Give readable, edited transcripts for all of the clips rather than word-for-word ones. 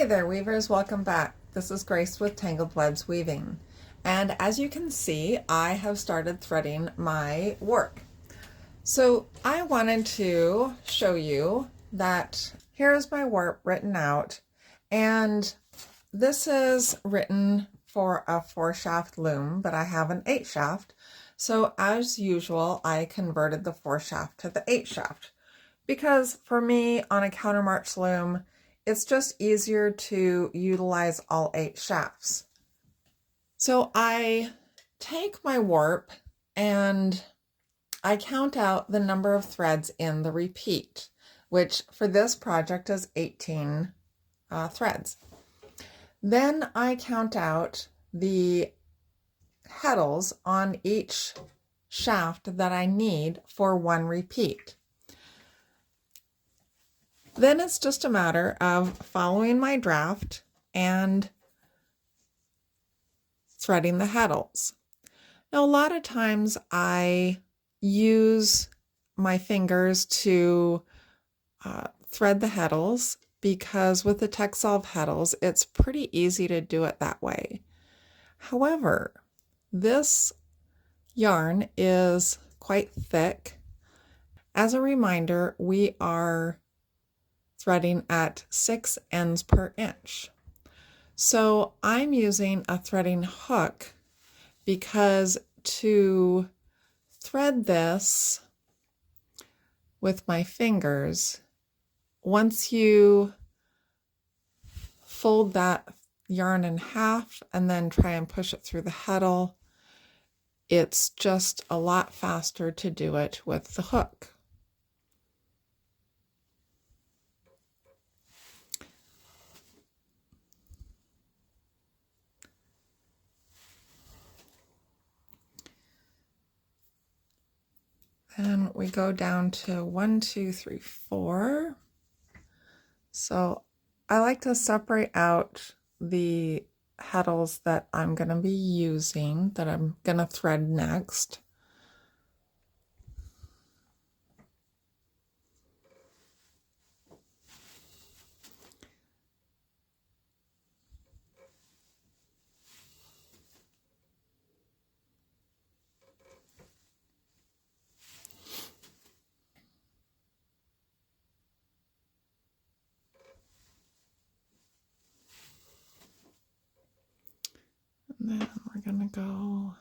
Hey there weavers, welcome back. This is Grace with Tangled Webs Weaving, and as you can see I have started threading my work. So I wanted to show you that here's my work written out, and this is written for a 4-shaft loom, but I have an 8-shaft. So as usual I converted the 4-shaft to the 8-shaft because for me on a countermarch loom it's just easier to utilize all 8 shafts. So I take my warp and I count out the number of threads in the repeat, which for this project is 18 threads. Then I count out the heddles on each shaft that I need for one repeat. Then it's just a matter of following my draft and threading the heddles. Now, a lot of times I use my fingers to thread the heddles because with the Texsolve heddles, it's pretty easy to do it that way. However, this yarn is quite thick. As a reminder, we are threading at 6 ends per inch. So I'm using a threading hook because to thread this with my fingers, once you fold that yarn in half and then try and push it through the heddle, it's just a lot faster to do it with the hook. And we go down to 1, 2, 3, 4. So I like to separate out the heddles that I'm going to be using, that I'm going to thread next. And then we're going to go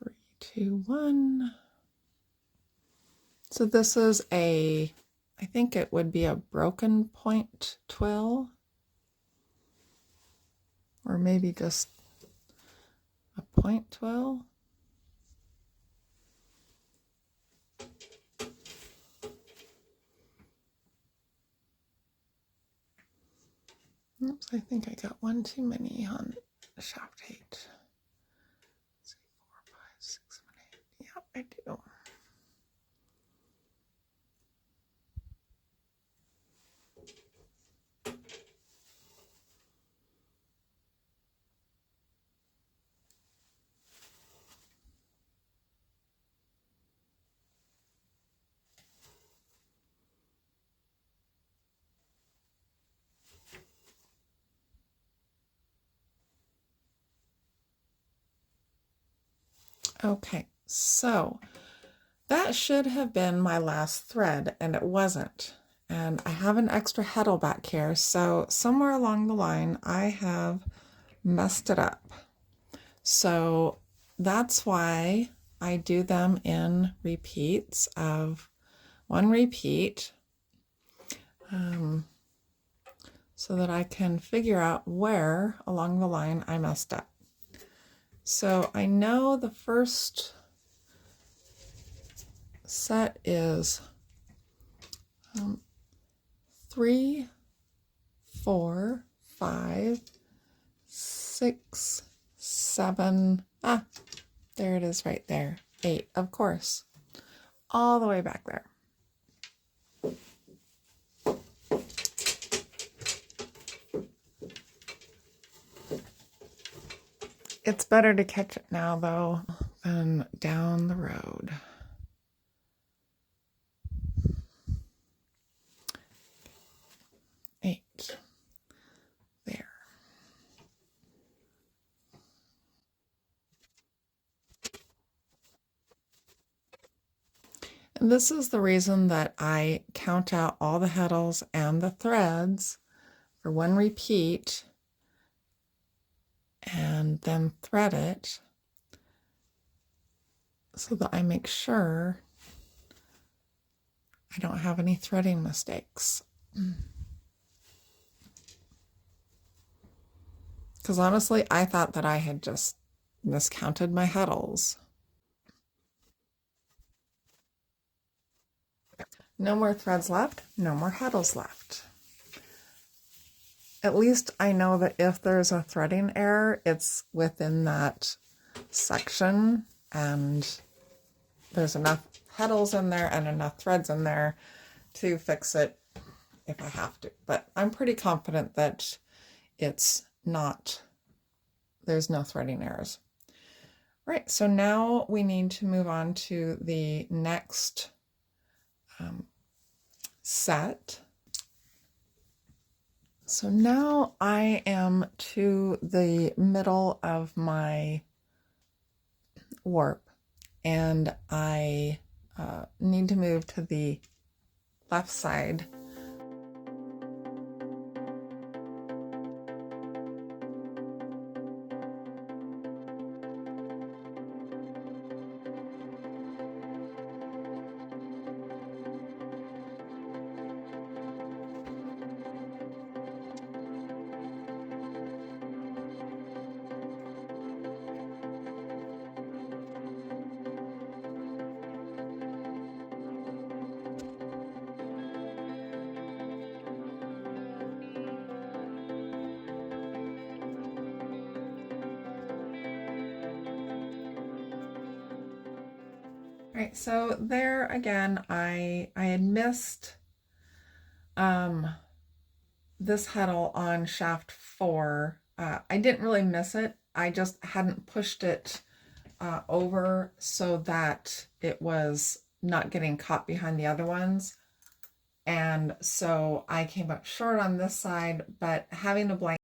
3, 2, 1. So this is I think it would be a broken point twill, or maybe just a point twill. Oops, I think I got one too many on shaft 8. 3, 4, 5, 6, 7, 8. Yep, I do. Okay, so that should have been my last thread, and it wasn't. And I have an extra heddle back here, so somewhere along the line I have messed it up. So that's why I do them in repeats of 1 repeat, so that I can figure out where along the line I messed up. So I know the first set is 3, 4, 5, 6, 7, there it is right there, 8, of course, all the way back there. It's better to catch it now, though, than down the road. Eight. This is the reason that I count out all the heddles and the threads for one repeat and then thread it so that I make sure I don't have any threading mistakes. Because honestly, I thought that I had just miscounted my heddles. No more threads left, no more heddles left. At least I know that if there's a threading error, it's within that section and there's enough heddles in there and enough threads in there to fix it if I have to. But I'm pretty confident that it's not, there's no threading errors. Right, so now we need to move on to the next set. So now I am to the middle of my warp and I need to move to the left side. Right, so there again, I had missed this heddle on shaft 4. I didn't really miss it. I just hadn't pushed it over so that it was not getting caught behind the other ones. And so I came up short on this side, but having a blank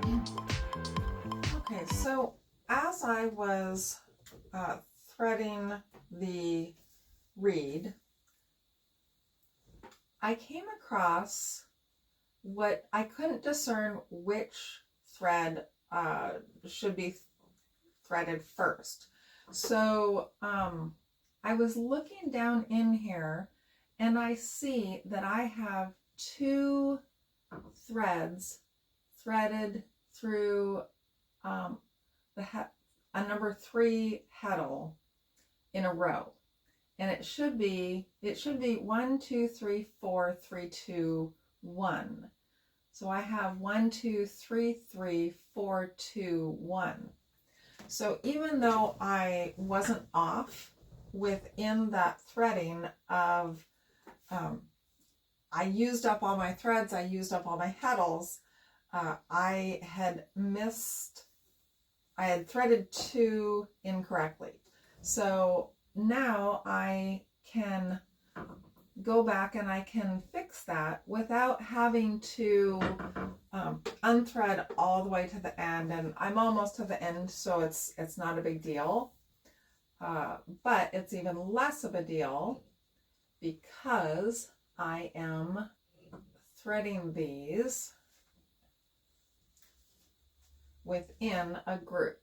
Okay, so as I was threading the reed, I came across what I couldn't discern which thread should be threaded first. So I was looking down in here and I see that I have two threads threaded through a number 3 heddle in a row, and it should be 1 2 3 4 3 2 1. So I have 1 2 3 3 4 2 1. So even though I wasn't off within that threading of I used up all my threads, I used up all my heddles, I had threaded 2 incorrectly. So now I can go back and I can fix that without having to unthread all the way to the end. And I'm almost to the end, so it's not a big deal. But it's even less of a deal because I am threading these within a group.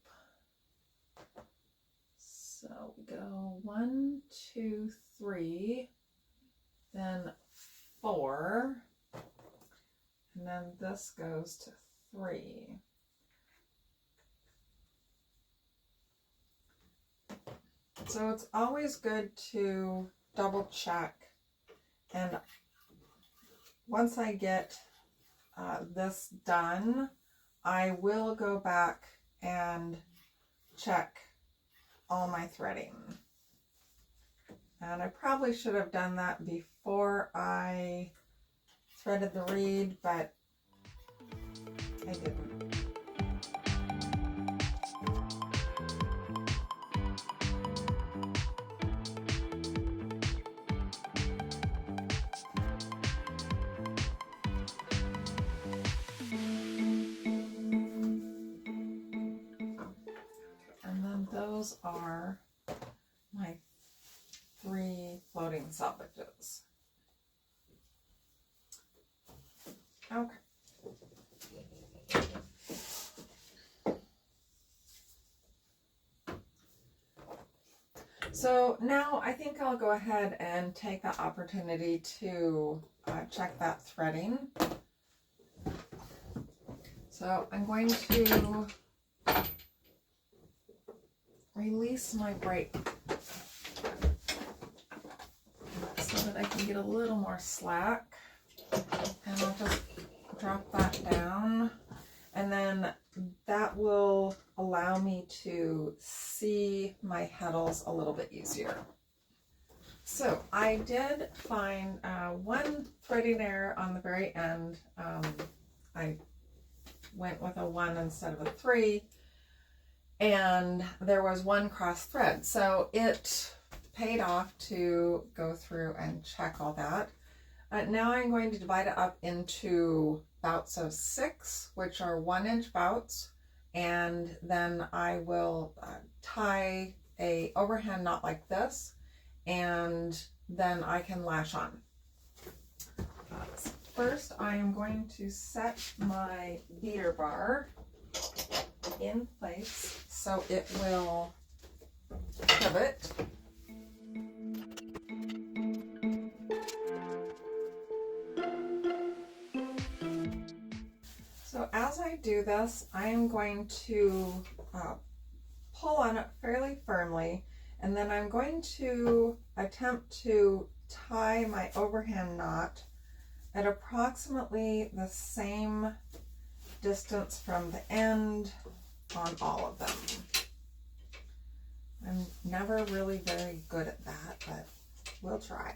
So we go 1 2 3, then 4, and then this goes to 3. So it's always good to double check, and once I get this done, I will go back and check all my threading. And I probably should have done that before I threaded the reed, but I didn't. And then those are my 3 floating selvages. Okay. So now I think I'll go ahead and take the opportunity to check that threading. So I'm going to release my brake so that I can get a little more slack, and I'll just drop that down, and then that will allow me to see my heddles a little bit easier. So I did find one threading error on the very end. I went with a 1 instead of a 3, and there was 1 cross thread, so it paid off to go through and check all that. Now I'm going to divide it up into bouts of 6, which are 1-inch bouts, and then I will tie a overhand knot like this, and then I can lash on. First, I am going to set my beater bar in place so it will pivot. So as I do this, I am going to pull on it fairly firmly, and then I'm going to attempt to tie my overhand knot at approximately the same distance from the end on all of them. I'm never really very good at that, but we'll try.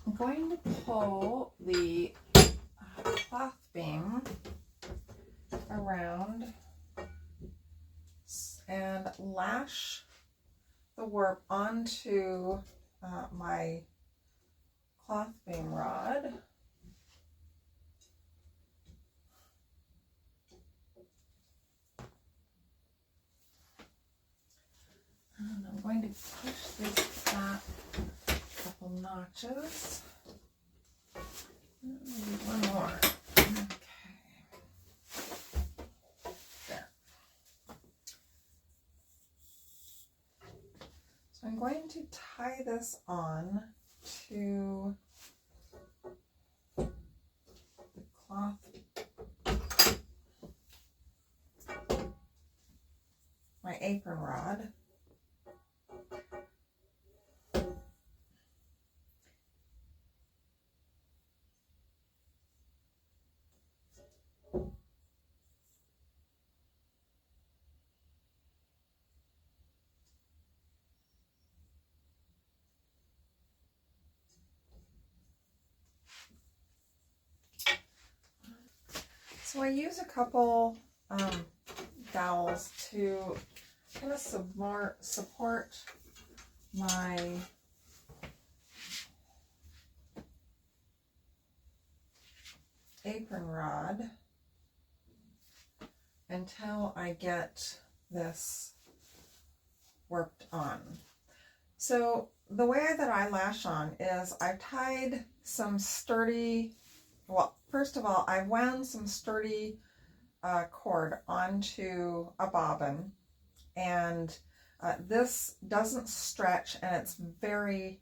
I'm going to pull the cloth beam around and lash the warp onto my cloth beam rod. And I'm going to push this back a couple notches. Maybe one more. Okay. There. So I'm going to tie this on to the cloth my apron rod. So I use a couple dowels to kind of support my apron rod until I get this worked on. So the way that I lash on is I've tied some sturdy, well, first of all, I wound some sturdy cord onto a bobbin, and this doesn't stretch, and it's very,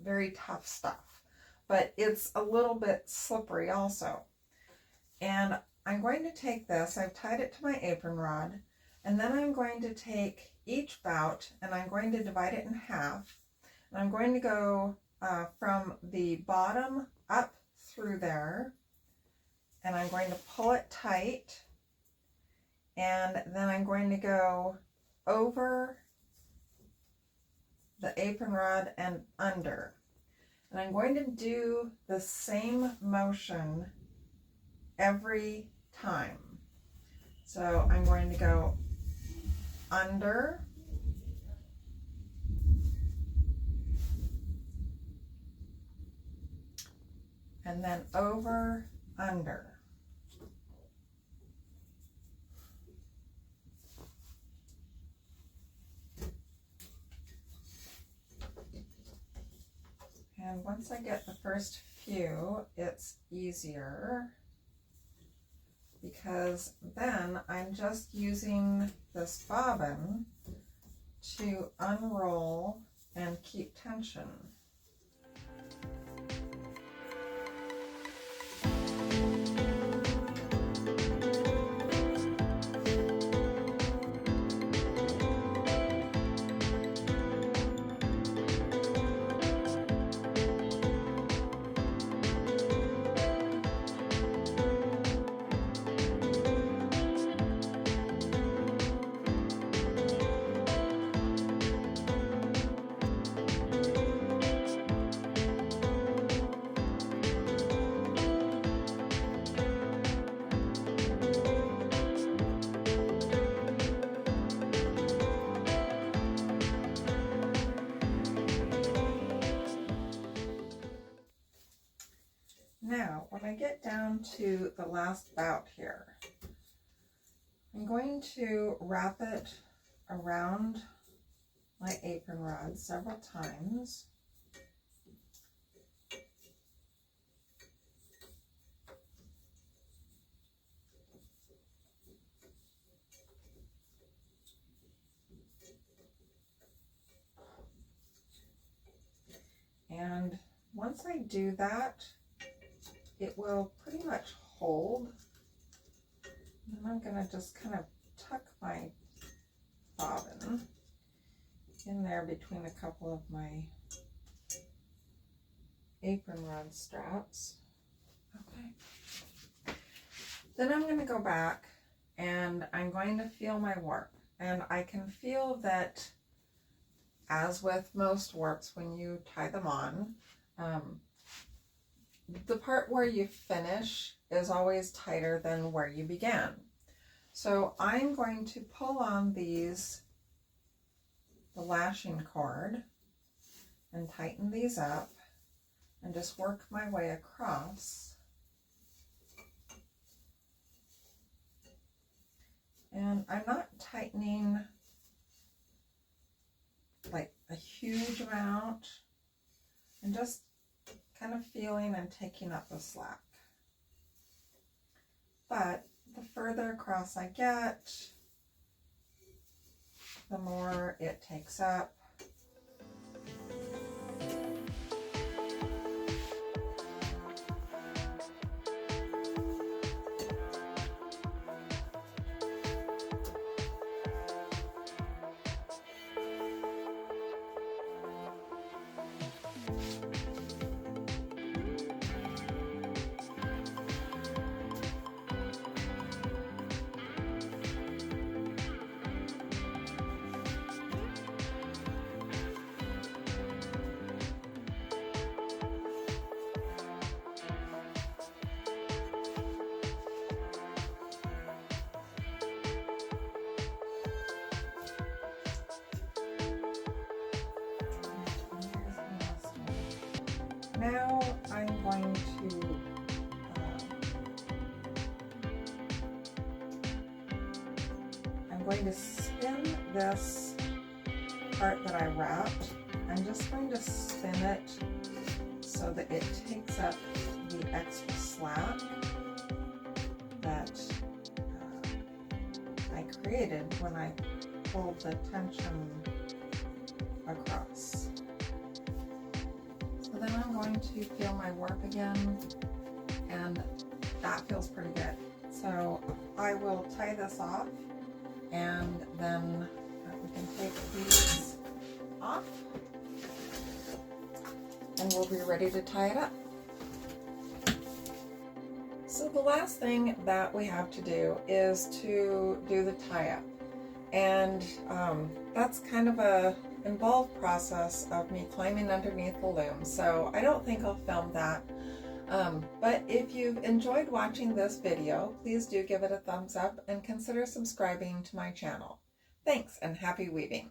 very tough stuff, but it's a little bit slippery also. And I'm going to take this, I've tied it to my apron rod, and then I'm going to take each bout and I'm going to divide it in half, and I'm going to go from the bottom up through there, and I'm going to pull it tight, and then I'm going to go over the apron rod and under, and I'm going to do the same motion every time. So I'm going to go under, and then over, under. And once I get the first few, it's easier because then I'm just using this bobbin to unroll and keep tension. Now, when I get down to the last bout here, I'm going to wrap it around my apron rod several times. And once I do that, it will pretty much hold. And I'm going to just kind of tuck my bobbin in there between a couple of my apron rod straps. Okay. Then I'm going to go back and I'm going to feel my warp. And I can feel that, as with most warps when you tie them on, the part where you finish is always tighter than where you began. So I'm going to pull on the lashing cord and tighten these up and just work my way across. And I'm not tightening like a huge amount. I'm just kind of feeling and taking up the slack. But the further across I get, the more it takes up. Now I'm going to spin this part that I wrapped. I'm just going to spin it so that it takes up the extra slack that I created when I pulled the tension across. So then I'm going to feel my warp again, and that feels pretty good. So I will tie this off, and then we can take these off, and we'll be ready to tie it up. So the last thing that we have to do is to do the tie-up, and that's kind of a involved process of me climbing underneath the loom, so I don't think I'll film that. But if you've enjoyed watching this video, please do give it a thumbs up and consider subscribing to my channel. Thanks, and happy weaving!